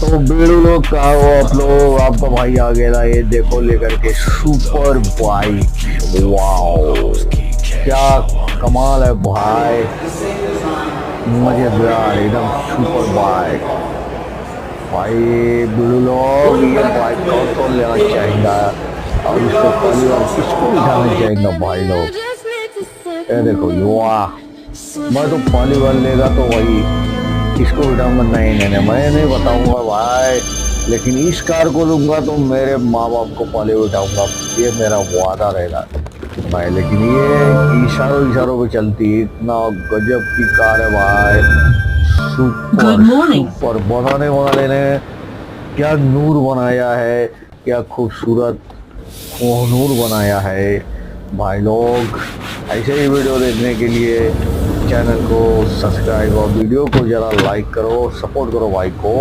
तो बेड़ू लोग कहा हो आप लोग, आपका भाई आ गया ये देखो लेकर के सुपर बाइक। वाओ क्या कमाल है भाई, मजेदार एकदम सुपर बाइक। भाई बेड़ू लोग ये बाइक कौन कौन लेना चाहेगा और इसको पहली बार किसको उठाना चाहेगा भाई लोग। ये देखो वाह, मैं तो पहली बार लेगा तो वही किसको उठाऊंगा, नहीं नहीं नहीं मैं नहीं बताऊंगा भाई, लेकिन इस कार को लूंगा तो मेरे माँ बाप को पहले उठाऊंगा, ये मेरा वादा रहेगा भाई। लेकिन ये इशारों इशारों पे चलती है, इतना गजब की कार है भाई, सुपर सुपर। बनाने वाले ने क्या नूर बनाया है, क्या खूबसूरत कोहनूर बनाया है भाई लोग। ऐसे ही वीडियो देखने के लिए चैनल को सब्सक्राइब और वीडियो को जरा लाइक करो, सपोर्ट करो भाई को।